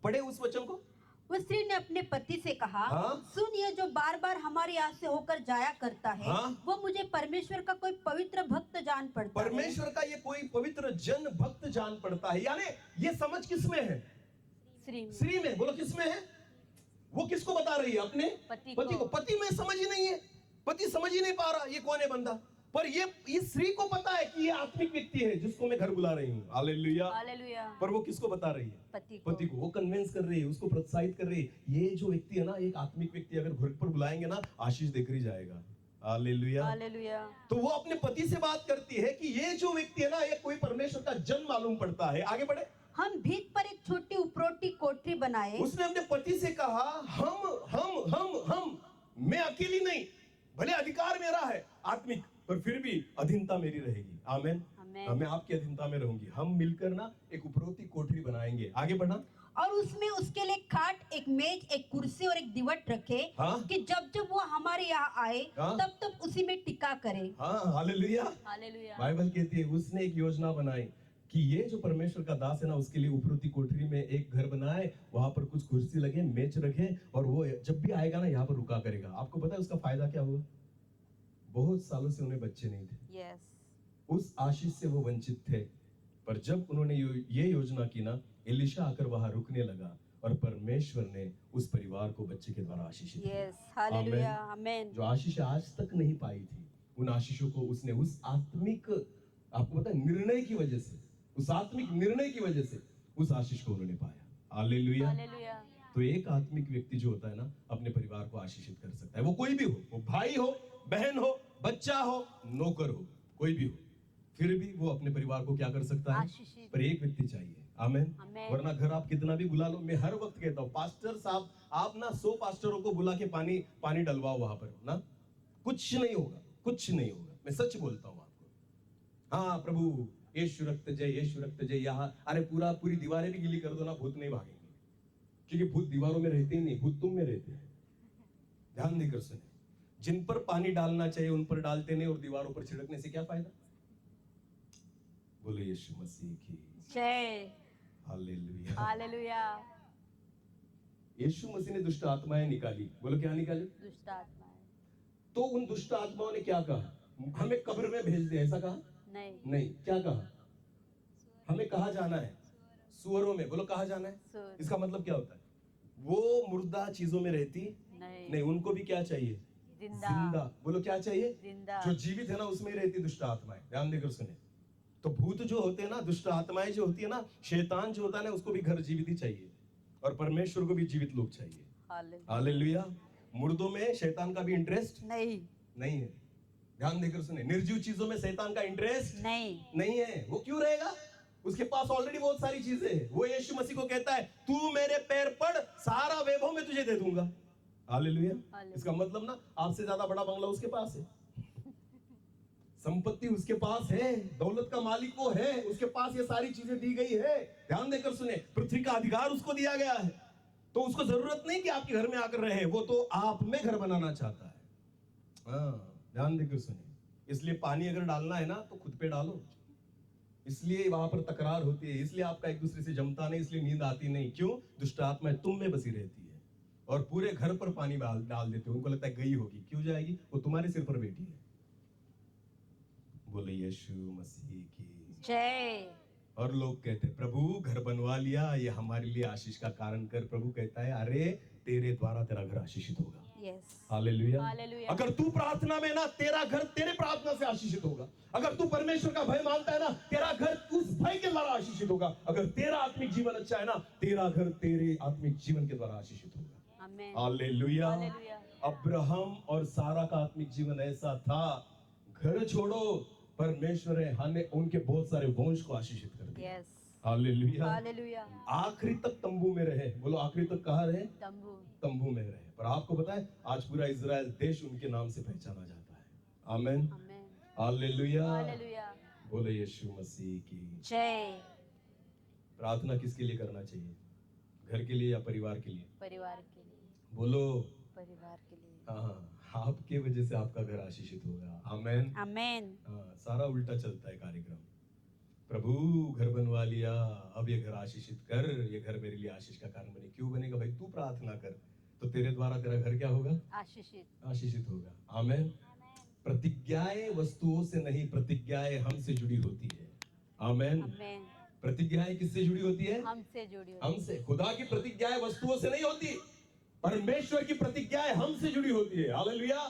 पढ़े उस वचन को।
उस स्त्री ने अपने पति से कहा,
हाँ?
सुन, ये जो बार बार हमारे यहाँ से होकर जाया करता है,
हाँ?
वो मुझे परमेश्वर का कोई पवित्र भक्त जान पड़ता है।
परमेश्वर का ये कोई पवित्र जन भक्त जान पड़ता है। यानी ये समझ किसमें है? स्त्री में। बोलो किसमें है? वो किसको बता रही है? अपने पति को। पति में समझ ही नहीं है, पति समझ ही नहीं पा रहा ये कौन है बंदा, पर ये इस स्त्री को पता है कि ये आत्मिक व्यक्ति है जिसको मैं घर बुला रही हूँ। हालेलुया।
हालेलुया।
पर वो किसको बता रही है? पति को। वो कन्विंस कर रही है, उसको प्रोत्साहित कर रही है। ये जो व्यक्ति है ना, एक आत्मिक व्यक्ति, अगर घर पर बुलाएंगे ना, आशीष देकर ही जाएगा। हालेलुया।
हालेलुया।
तो वो अपने पति से बात करती है कि ये जो व्यक्ति है ना, ये कोई परमेश्वर का जन मालूम पड़ता है। आगे बढ़े।
हम भीत पर एक छोटी उपरोटी कोठरी बनाए।
उसने अपने पति से कहा, हम मैं अकेली नहीं, भले अधिकार मेरा है आत्मिक, पर फिर भी अधीनता मेरी रहेगी। आमेन। मैं आपकी अधीनता में रहूंगी। हम मिलकर ना एक उपरोती कोठरी बनाएंगे। आगे बढ़ना।
और उसमें उसके लिए खाट, एक मेज, एक कुर्सी और एक दिवट रखे।
हाँ?
कि जब जब वो हमारे यहाँ आए,
हाँ?
तब तब उसी में टिका करे।
हाँ, हालेलुया।
हालेलुया।
बाइबल कहती है उसने एक योजना बनाई कि ये जो परमेश्वर का दास है ना, उसके लिए उपरोती कोठरी में एक घर बनाए, वहां पर कुछ कुर्सी लगे, मेज रखे, और वो जब भी आएगा ना यहाँ पर रुका करेगा। आपको पता है उसका फायदा क्या हुआ? बहुत सालों से उन्हें बच्चे नहीं थे।
यस।
उस आशीष से वो वंचित थे, पर जब उन्होंने ये योजना की ना, एलिशा आकर वहां रुकने लगा और परमेश्वर ने उस परिवार को बच्चे के द्वारा आशीषित किया।
यस। हालेलुया। आमेन।
जो आशीष आज तक नहीं पाई थी, उन आशीषों को उसने उस आत्मिक, आपको पता है, निर्णय की वजह से, उस आत्मिक निर्णय की वजह से उस आशीष को उन्होंने पाया। हालेलुया।
हालेलुया।
तो एक आत्मिक व्यक्ति जो होता है ना अपने परिवार को आशीषित कर सकता है। वो कोई भी हो, वो भाई हो, बहन हो, बच्चा हो, नौकर हो, कोई भी हो, फिर भी वो अपने परिवार को क्या कर सकता है?
आशीषित।
पर एक व्यक्ति चाहिए। आमेन।
आमेन।
वरना घर आप कितना भी बुला लो, मैं हर वक्त कहता हूँ पास्टर साहब आप ना 100 पास्टरों को बुला के पानी डलवाओ वहां पर ना, कुछ नहीं होगा, कुछ नहीं होगा। मैं सच बोलता हूँ आपको। हाँ प्रभु यीशु रक्त जय, यीशु रक्त जय, यहाँ अरे पूरी दीवारें भी गीली कर दो ना, भूत नहीं भागेंगे, क्योंकि भूत दीवारों में रहते ही नहीं, भूत तुम में रहते हैं। ध्यान देकर सुने, जिन पर पानी डालना चाहिए उन पर डालते नहीं और दीवारों पर छिड़कने से क्या फायदा? बोलो यीशु मसीह की
जय।
हालेलुया।
हालेलुया।
यीशु मसीह ने दुष्ट आत्माएं निकाली। बोलो क्या निकाली?
दुष्ट आत्माएं।
तो उन दुष्ट आत्माओं ने क्या कहा? हमें कब्र में भेज दे, ऐसा कहा? नहीं, क्या कहा? हमें कहाँ जाना है? सुअरों में। बोलो कहाँ जाना है?
सुअर।
इसका मतलब क्या होता है? वो मुर्दा चीजों में रहती नहीं, उनको भी क्या चाहिए? जिंदा। बोलो क्या चाहिए?
जिंदा।
जो जीवित है ना उसमें ही रहती दुष्ट आत्माएं। ध्यान देकर सुने, तो भूत जो होते हैं ना, दुष्ट आत्माएं जो होती है ना, शैतान जो होता है ना, उसको भी घर जीवित ही चाहिए और परमेश्वर को भी जीवित लोग चाहिए। हालेलुया। मुर्दों में शैतान का भी इंटरेस्ट नहीं है। ध्यान देकर सुने, निर्जीव चीजों में शैतान का इंटरेस्ट नहीं है। वो क्यों रहेगा? उसके पास ऑलरेडी बहुत सारी चीजें हैं। वो यीशु मसीह को कहता है तू मेरे पैर पड़, सारा वैभव मैं तुझे दे दूंगा। हालेलुया। इसका मतलब ना आपसे ज्यादा बड़ा बंगला उसके पास है, संपत्ति उसके पास है, दौलत का मालिक वो है, उसके पास ये सारी चीजें दी गई है। ध्यान देकर सुने, पृथ्वी का अधिकार उसको दिया गया है, तो उसको जरूरत नहीं कि आपके घर में आकर रहे, वो तो आप में घर बनाना चाहता है। हाँ, ध्यान देकर सुने, इसलिए पानी अगर डालना है ना तो खुद पे डालो, इसलिए वहां पर तकरार होती है, इसलिए आपका एक दूसरे से जमता नहीं, इसलिए नींद आती नहीं। क्यों? दुष्ट आत्माएं तुम में बसी रहती है और पूरे घर पर पानी डाल देते हो। उनको लगता है गई होगी, क्यों जाएगी? वो तुम्हारे सिर पर बैठी है। बोले यीशु मसीह की
जय।
और लोग कहते प्रभु घर बनवा लिया, ये हमारे लिए आशीष का कारण कर। प्रभु कहता है अरे तेरे द्वारा तेरा घर आशीषित होगा। हालेलुया। अगर तू प्रार्थना में ना, तेरा घर तेरे प्रार्थना से आशीषित होगा। अगर तू परमेश्वर का भय मानता है ना, तेरा घर उस भय के द्वारा आशीषित होगा। अगर तेरा आत्मिक जीवन अच्छा है ना, तेरा घर तेरे आत्मिक जीवन के द्वारा आशीषित होगा। हालेलुया। अब्राहम और सारा का आत्मिक जीवन ऐसा था, घर छोड़ो, परमेश्वर है हने उनके बहुत सारे वंश को आशीषित कर दिया। हालेलुया। आखिरी तक तंबू में रहे। बोलो आखिरी तक कहाँ रहे? तंबू में रहे। पर आपको पता है आज पूरा इजराइल देश उनके नाम से पहचाना जाता है। आमेन। हालेलुया। बोलो यीशु मसीह की
जय।
प्रार्थना किसके लिए करना चाहिए? घर के लिए या परिवार के लिए?
परिवार के लिए।
बोलो
परिवार के लिए।
हाँ, आपके वजह से आपका घर आशीषित होगा। आमेन।
आमेन।
हाँ, सारा उल्टा चलता है कार्यक्रम। प्रभु घर बनवा लिया, अब ये घर आशीषित कर, ये घर मेरे लिए आशीष का कारण बने। क्यों बनेगा भाई? तू प्रार्थना कर तो तेरे द्वारा तेरा घर क्या होगा? आशीषित होगा। आमेन। प्रतिज्ञाएं वस्तुओं से नहीं, प्रतिज्ञाएं हमसे जुड़ी होती है। आमेन। प्रतिज्ञाएं किससे जुड़ी होती है? हमसे। खुदा की प्रतिज्ञाएं वस्तुओं से नहीं होती, परमेश्वर की प्रतिज्ञाएं हमसे जुड़ी होती है। हालेलुया।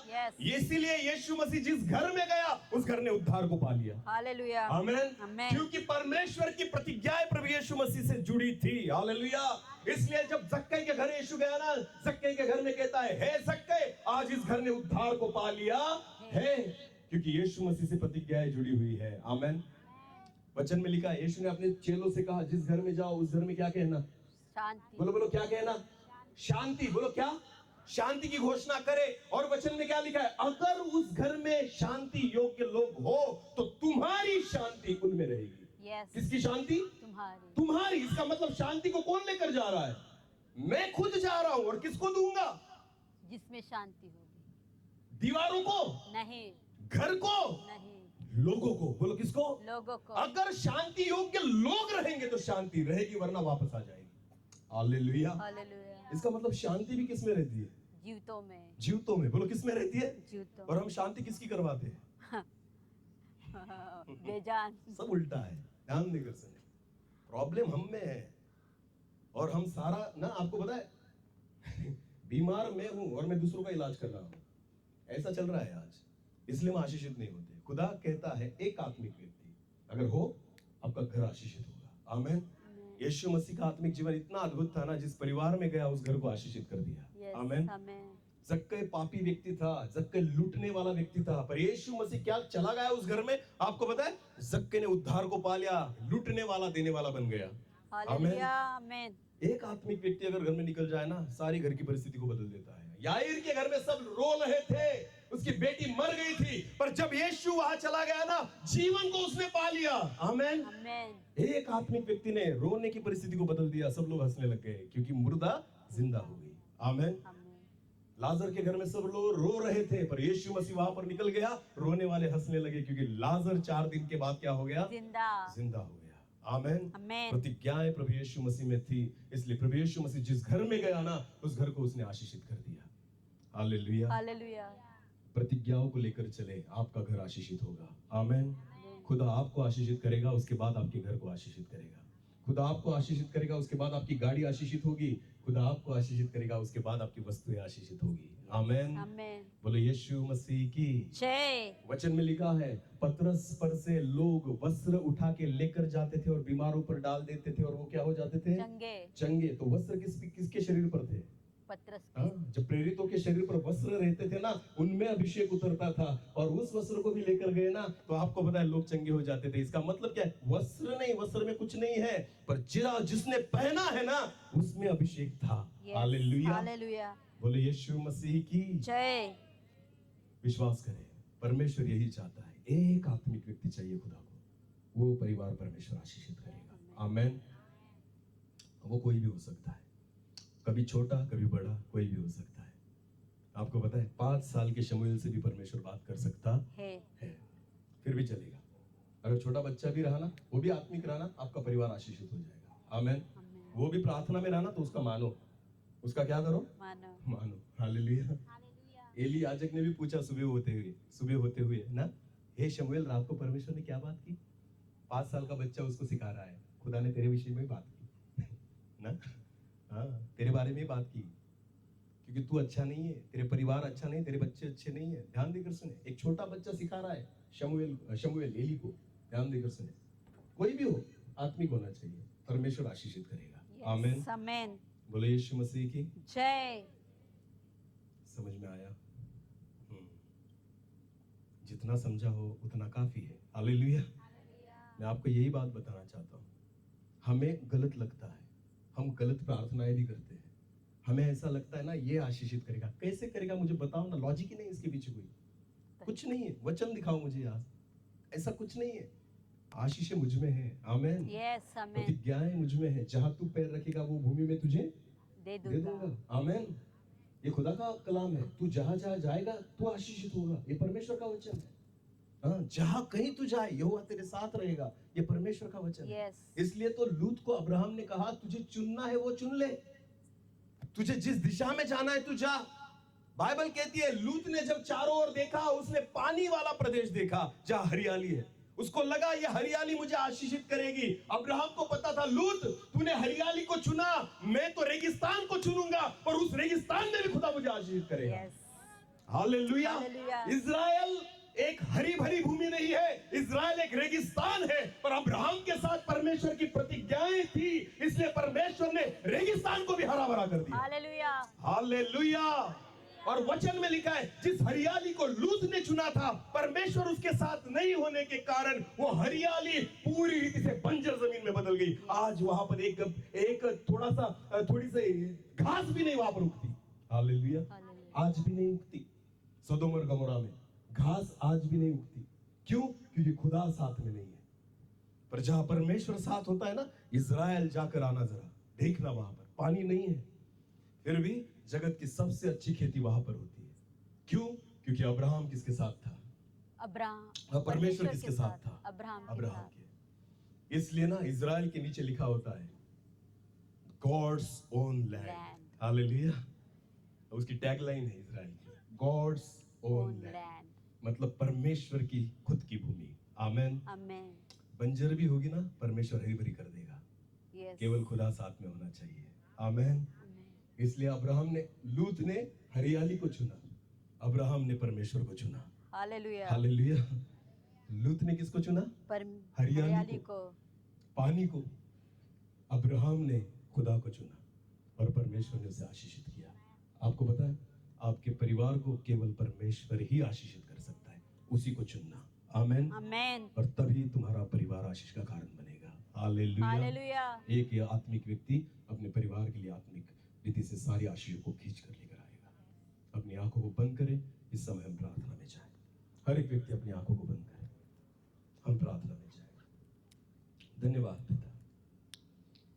इसीलिए यीशु मसीह जिस घर में गया उस घर ने उद्धार को पा लिया।
हालेलुया।
आमेन। क्योंकि परमेश्वर की प्रतिज्ञाएं प्रभु यीशु मसीह से जुड़ी थी। हालेलुया। इसलिए जब जक्कई के घर यीशु गया ना, जक्कई के घर में कहता है हे जक्कई, आज इस घर ने उद्धार को पा लिया है, क्योंकि यीशु मसीह से प्रतिज्ञाएं जुड़ी हुई है। आमेन। वचन में लिखा है, यीशु ने अपने चेलों से कहा जिस घर में जाओ उस घर में क्या कहना?
शांति।
बोलो बोलो क्या कहना? शांति। बोलो क्या? शांति की घोषणा करे। और वचन में क्या लिखा है? अगर उस घर में शांति योग्य लोग हो तो तुम्हारी शांति उनमें रहेगी। किसकी शांति? तुम्हारी। इसका मतलब शांति को कौन लेकर जा रहा है? मैं खुद जा रहा हूं। और किसको दूंगा?
जिसमें शांति होगी।
दीवारों को
नहीं,
घर को नहीं, लोगों को। बोलो किसको?
लोगों को।
अगर शांति योग्य लोग रहेंगे तो शांति रहेगी, वरना वापस आ जाएगी। हालेलुया। इसका मतलब शांति भी किस में रहती है?
जीवतों में।
जीवतों में। बोलो किस में रहती है?
जीवतों।
और हम शांति किसकी करवाते हैं?
बेजान।
सब उल्टा है। ध्यान देकर सुने, प्रॉब्लम हम में है। और हम सारा ना, आपको पता है बीमार मैं हूं और मैं दूसरों का इलाज कर रहा हूं, ऐसा चल रहा है आज। इसलिए हम आशीषित नहीं होते। खुदा कहता है एक आत्मिक व्यक्ति अगर हो, आपका घर आशीषित होगा। आमेन। यीशु मसीह का आत्मिक जीवन इतना अद्भुत था ना, जिस परिवार में गया उस घर को आशीषित कर दिया।
Yes.
आमेन।
Amen.
जक्कई पापी व्यक्ति था, जक्कई लूटने वाला व्यक्ति था, पर यीशु मसीह क्या चला गया उस घर में, आपको पता है? जक्कई ने उद्धार को पा लिया, लूटने वाला देने वाला बन गया।
Hallelujah. Amen.
एक आत्मिक व्यक्ति अगर घर में निकल जाए ना, सारी घर की परिस्थिति को बदल देता है। याईर के घर में सब रो रहे थे, उसकी बेटी मर गई थी, पर जब यीशु वहां चला गया ना, जीवन को उसने पा लिया। आमेन।
Amen.
एक आत्मिक व्यक्ति ने रोने की परिस्थिति को बदल दिया, सब लोग हंसने लग गए क्योंकि मुर्दा जिंदा हो गई। आमेन।
Amen.
लाजर के घर में सब लोग रो रहे थे, पर यीशु मसीह वहां पर निकल गया, रोने वाले हंसने लगे क्योंकि लाजर 4 दिन के बाद क्या हो गया?
जिंदा।
जिंदा हो गया। आमेन।
Amen.
प्रतिज्ञाएं प्रभु यीशु मसीह में थी, इसलिए प्रभु यीशु मसीह जिस घर में गया ना, उस घर को उसने आशीषित कर दिया। हालेलुया।
Hallelujah.
प्रतिज्ञाओं को लेकर चले, आपका घर आशीषित होगा। आमेन। खुदा आपको आशीषित करेगा, उसके बाद आपके घर को आशीषित करेगा। खुदा आपको आशीषित करेगा, उसके बाद आपकी गाड़ी आशीषित होगी। खुदा आपको आशीषित करेगा, उसके बाद आपकी वस्तुएं आशीषित होगी। आमेन।
Amen.
बोले यीशु मसीह की।
जय।
वचन में लिखा है, पतरस पर से लोग वस्त्र उठा के लेकर जाते थे और बीमारों पर डाल देते थे, और वो क्या हो जाते थे?
चंगे।
चंगे। तो वस्त्र किसके शरीर पर थे?
पतरस
हाँ, जब प्रेरितों के शरीर पर वस्त्र रहते थे ना, उनमें अभिषेक उतरता था, और उस वस्त्र को भी लेकर गए ना, तो आपको पता है लोग चंगे हो जाते थे। इसका मतलब क्या है? वस्त्र नहीं, वस्त्र में कुछ नहीं है, पर जिसने पहना है ना, उसमें अभिषेक था। हालेलुया।
हालेलुया।
बोले यीशु मसीह की
जय।
विश्वास करें, परमेश्वर यही चाहता है, एक आत्मिक व्यक्ति चाहिए खुदा को, वो परिवार परमेश्वर आशीषित करेगा। आमेन। वो कोई भी हो सकता है, कभी छोटा कभी बड़ा, कोई भी हो सकता है। आपको पता है 5 साल के शमूएल से भी परमेश्वर बात कर सकता है, फिर भी चलेगा। अगर छोटा बच्चा भी रहा ना, वो भी आत्मिक रहा ना, आपका परिवार आशीषित हो जाएगा। आमेन। वो भी प्रार्थना में रहा ना, तो उसका मानो, उसका क्या करो? मानो। हालेलुया। एली याजक ने भी पूछा सुबह होते हुए ना, हे शमूएल, रात को परमेश्वर ने क्या बात की? 5 साल का बच्चा उसको सिखा रहा है, खुदा ने तेरे विषय में बात की ना, हाँ, तेरे बारे में बात की, क्योंकि तू अच्छा नहीं है, तेरे परिवार अच्छा नहीं, तेरे बच्चे अच्छे नहीं है। ध्यान देकर सुने, एक छोटा बच्चा सिखा रहा है शमूएल एली को। ध्यान देकर सुने, कोई भी हो, आत्मिक होना चाहिए, परमेश्वर आशीषित करेगा। आमेन।
आमेन।
बोले यीशु मसीह की
जय।
समझ में आया? जितना समझा हो उतना काफी है। हालेलुया। मैं आपको यही बात बताना चाहता हूँ, हमें गलत लगता है, हम गलत प्रार्थनाएं भी करते हैं। हमें ऐसा लगता है ना, ये आशीषित करेगा। कैसे करेगा मुझे बताओ ना, लॉजिक ही नहीं इसके पीछे, कोई कुछ नहीं है। वचन दिखाओ मुझे यार, ऐसा कुछ नहीं है। आशीष मुझ में है। आमेन।
यस। आमेन।
प्रतिज्ञाएं मुझ में है, जहां तू पैर रखेगा वो भूमि में तुझे
दे
दे दूंगा। आमेन। ये खुदा का कलाम है, तू जहां जहां जाएगा तू आशीषित होगा। ये परमेश्वर का वचन है। हाँ, जहां कहीं तू जाए यहोवा तेरे साथ रहेगा, ये परमेश्वर का वचन है। इसलिए तो लूत को अब्राहम ने कहा, तुझे चुनना है वो चुन ले, तुझे जिस दिशा में जाना है तू जा। बाइबल कहती है लूत ने जब चारों ओर देखा, उसने पानी वाला प्रदेश देखा जहां हरियाली है, उसको लगा ये हरियाली मुझे आशीषित करेगी। अब्राहम को पता था, लूत तूने हरियाली को चुना, मैं तो रेगिस्तान को चुनूंगा, और उस रेगिस्तान में भी खुदा मुझे आशीषित करेगा। हालेलुया। इज़राइल एक हरी भरी भूमि नहीं है, इज़राइल एक रेगिस्तान है, पर अब्राहम के साथ परमेश्वर की प्रतिज्ञाएं थी, इसलिए परमेश्वर ने रेगिस्तान को भी हरा भरा कर दिया।
हालेलुया।
हालेलुया। और वचन में लिखा है, जिस हरियाली को लूत ने चुना था, परमेश्वर उसके साथ नहीं होने के कारण वो हरियाली पूरी रीति से बंजर जमीन में बदल गई। आज वहां पर एक थोड़ी सी घास भी नहीं वहां पर उगती। हालेलुया। आज भी नहीं उगती। सदोम और गमोरा में घास आज भी नहीं उगती। क्यों? क्योंकि खुदा साथ में नहीं है। पर जहां परमेश्वर साथ होता है ना, इज़राइल जाकर आना, जरा देखना, वहां पर पानी नहीं है, फिर भी जगत की सबसे अच्छी खेती वहां पर होती है। क्यों? क्योंकि अब्राहम किसके साथ था?
अब्राहम।
परमेश्वर किसके साथ था?
अब्राहम
के। इसलिए ना इज़राइल के नीचे लिखा होता है गॉड्स ओन लैंड। हालेलुया। उसकी टैगलाइन है इज़राइल की, गॉड्स ओन लैंड, मतलब परमेश्वर की खुद की भूमि। आमेन। आमेन। बंजर भी होगी ना, परमेश्वर हरी भरी कर देगा। केवल खुदा साथ में होना चाहिए। आमेन। इसलिए लूत ने हरियाली को चुना, अब्राहम ने परमेश्वर को चुना। हालेलुया। हालेलुया। लूत ने किसको चुना? हरियाली को, पानी को। अब्राहम ने खुदा को चुना और परमेश्वर ने उसे आशीषित किया। आपको पता है, आपके परिवार को केवल परमेश्वर ही आशीषित कर सकता है, उसी को चुनना। आमेन।
आमेन।
और तभी तुम्हारा परिवार आशीष का कारण बनेगा। हालेलुया।
हालेलुया।
एक ये आत्मिक व्यक्ति अपने परिवार के लिए आत्मिक रीति से सारी आशीषों को खींच कर लेकर आएगा। अपनी आंखों को बंद करें, इस समय हम प्रार्थना में जाएं। हर एक व्यक्ति अपनी आंखों को बंद करे, हम प्रार्थना में जाएं। धन्यवाद पिता।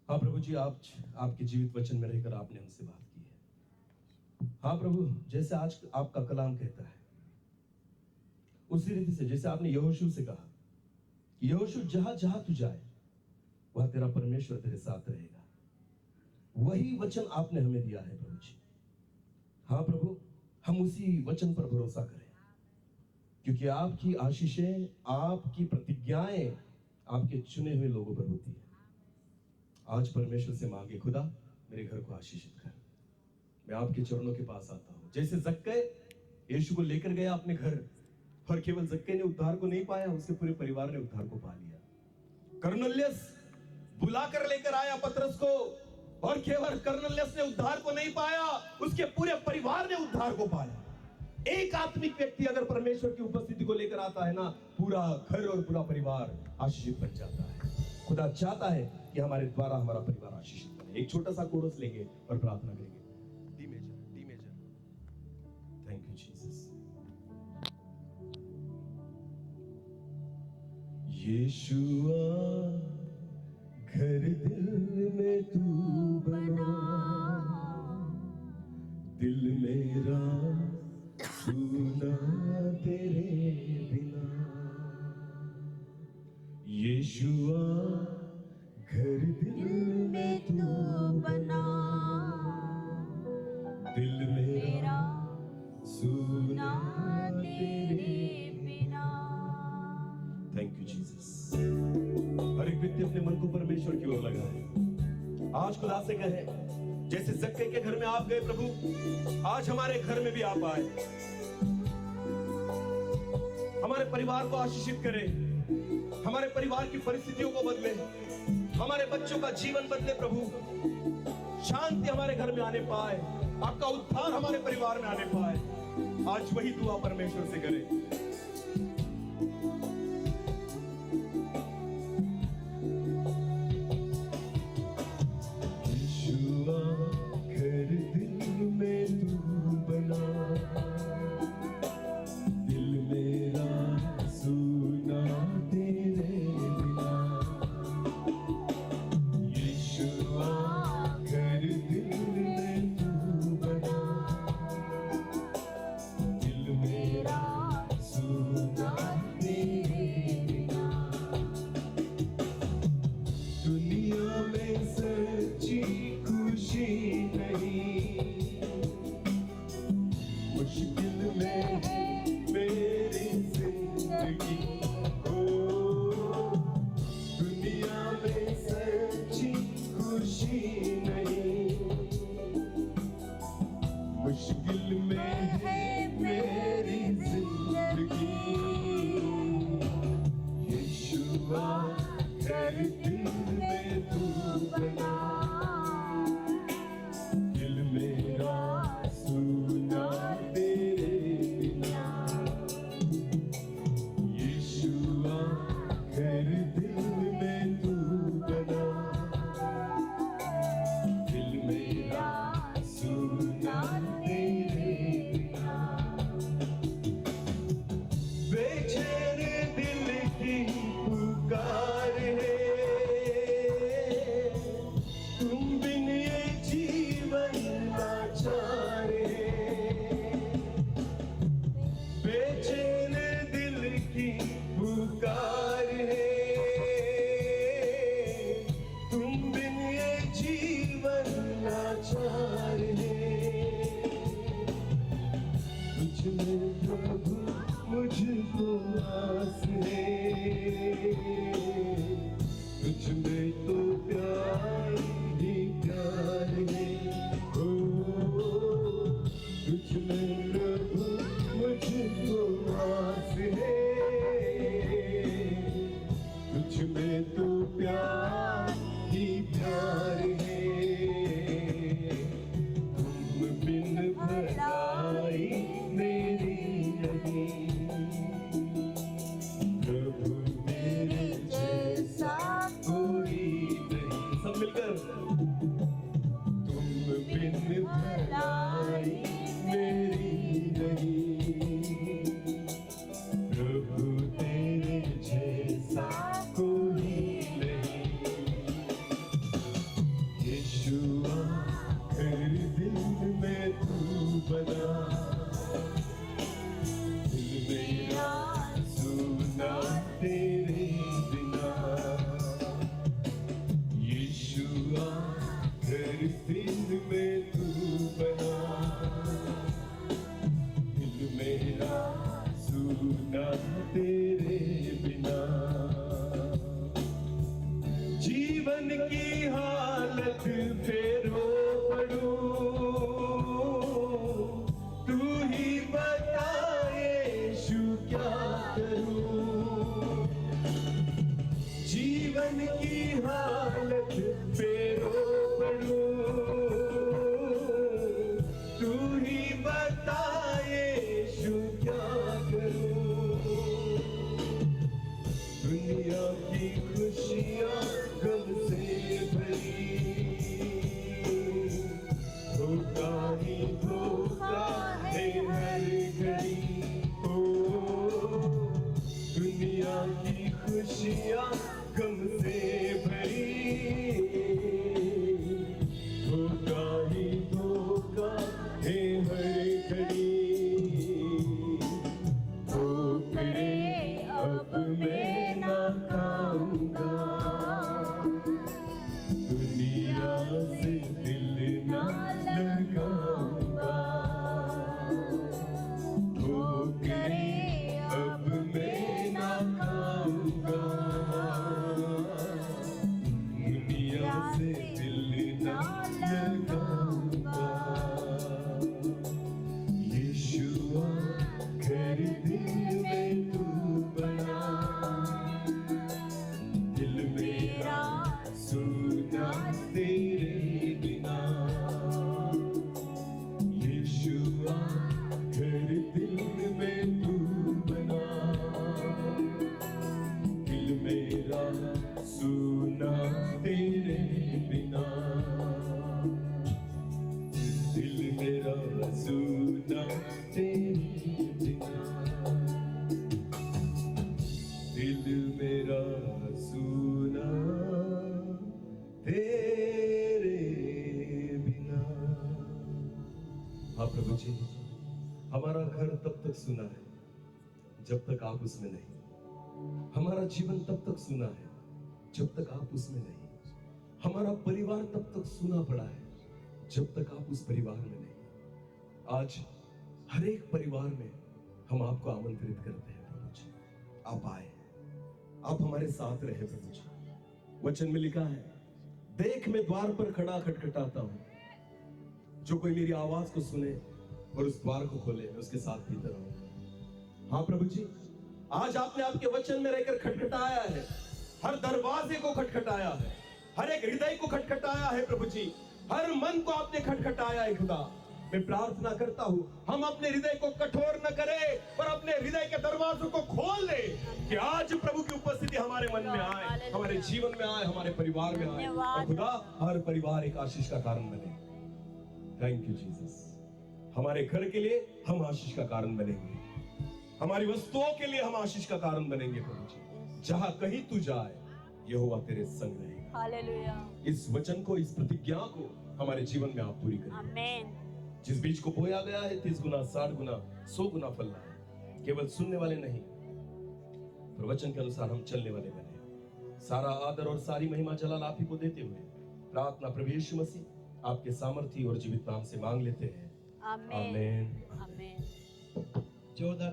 हाँ प्रभु जी, आप आपके जीवित वचन में रहकर आपने हमसे बात की है। हाँ प्रभु, जैसे आज आपका कलाम कहता है, उसी रीति से जैसे आपने यहोशू से कहा, यहोशू जहां जहां तू जाए वहां तेरा परमेश्वर तेरे साथ रहेगा, वही वचन आपने हमें दिया है प्रभु जी। हाँ प्रभु, हम उसी वचन पर भरोसा करें, क्योंकि आपकी आशीषें, आपकी प्रतिज्ञाएं आपके चुने हुए लोगों पर होती है। आज परमेश्वर से मांगे, खुदा मेरे घर को आशीषित कर। मैं आपके चरणों के पास आता हूं। जैसे जक्कई यीशु को लेकर गया अपने घर, और केवल जक्कई ने उद्धार को नहीं पाया, उसके पूरे परिवार ने उद्धार को पा लिया। कर्नेलियस बुलाकर लेकर आया पतरस को, और केवल कर्नेलियस ने उद्धार को नहीं पाया, उसके पूरे परिवार ने उद्धार को पाया। एक आत्मिक व्यक्ति अगर परमेश्वर की उपस्थिति को लेकर आता है ना, पूरा घर और पूरा परिवार आशीषित बन जाता है। खुदा चाहता है कि हमारे द्वारा हमारा परिवार आशीषित बने। एक छोटा सा कोरस लेंगे और प्रार्थना करेंगे। D major. Thank you Jesus. Yeshua घर दिल में तू बना, दिल मेरा सुना तेरे बिना। यीशुआ घर दिल में तू बना, दिल मेरा सुना तेरे बिना। Thank you Jesus. हर एक व्यक्ति अपने मन को परमेश्वर की ओर लगाए। आज खुदा से कहे, जैसे जक्कई के घर में आप गए प्रभु, आज हमारे घर में भी आप आए। हमारे परिवार को आशीषित करें, हमारे परिवार की परिस्थितियों को बदले, हमारे बच्चों का जीवन बदले प्रभु। शांति हमारे घर में आने पाए, आपका उद्धार हमारे परिवार में आने पाए। आज वही दुआ परमेश्वर से करें। जीवन की हालत पे रो पड़ूं, तू ही बता यीशु क्या करूं। जीवन की हालत पे रो पड़ूं, तू ही बता यीशु क्या करूं। दुनिया की खुशियाँ गम से भरी, धोखा ही धोखा है हर घड़ी। ओ दुनिया की खुशियाँ गम से भरी, धोखा ही धोखा है हर घड़ी। ठोकरे अब मैं ना खाऊंगा, दुनिया से दिल ना लगाऊंगा। ठोकरे अब मैं ना खाऊंगा, दुनिया से दिल ना लगाऊंगा। यीशुआ घर दिल में तू बना, दिल मेरा सुना तेरे बिना। यीशुआ घर दिल में तू बना, दिल मेरा सुना तेरे बिना। दिल मेरा सुना तेरे बिना, दिल मेरा सुना तेरे बिना। हाँ प्रभु जी, हमारा घर तब तक सुना है जब तक आप उसमें नहीं। हमारा जीवन तब तक सुना है जब तक आप उसमें नहीं। हमारा परिवार तब तक सुना पड़ा है जब तक आप उस परिवार में नहीं। आज हर एक परिवार में हम आपको आमंत्रित करते हैं प्रभु जी, आप आए, आप हमारे साथ रहे प्रभु जी। वचन में लिखा है, देख मैं द्वार पर खड़ा खटखटाता हूं, जो कोई मेरी आवाज को सुने और उस द्वार को खोले, मैं उसके साथ भीतर आऊंगा। हाँ प्रभु जी, आज आपने आपके वचन में रहकर खटखटाया है, हर दरवाजे को खटखटाया है, हर एक हृदय को खटखटाया है प्रभु जी, हर मन को आपने खटखटाया है खुदा। मैं प्रार्थना करता हूँ हम अपने हृदय को कठोर न करें, पर अपने हृदय के दरवाजों को खोल दे कि आज प्रभु की उपस्थिति हमारे मन में आए, हमारे जीवन में आए, हमारे परिवार में आए, और खुदा हर परिवार एक आशीष का कारण बने। Thank you Jesus. हमारे घर के लिए हम आशीष का कारण बनेंगे, हमारी वस्तुओं के लिए हम आशीष का कारण बनेंगे प्रभु जी। जहां कहीं तू जाए, यहोवा तेरे संग रहेगा।
हालेलुया।
इस वचन को, इस प्रतिज्ञा को हमारे जीवन में आप पूरी करें।
आमीन।
जिस बीज को बोया गया है 30 गुना, 60 गुना, 100 गुना फल रहा है। केवल सुनने वाले नहीं, पर वचन के अनुसार हम चलने वाले बने। सारा आदर और सारी महिमा जलाल आप ही को देते हुए प्रार्थना प्रभु यीशु मसीह आपके सामर्थी और जीवित नाम से मांग लेते हैं।
आमीन।
आमीन।
आमीन।
14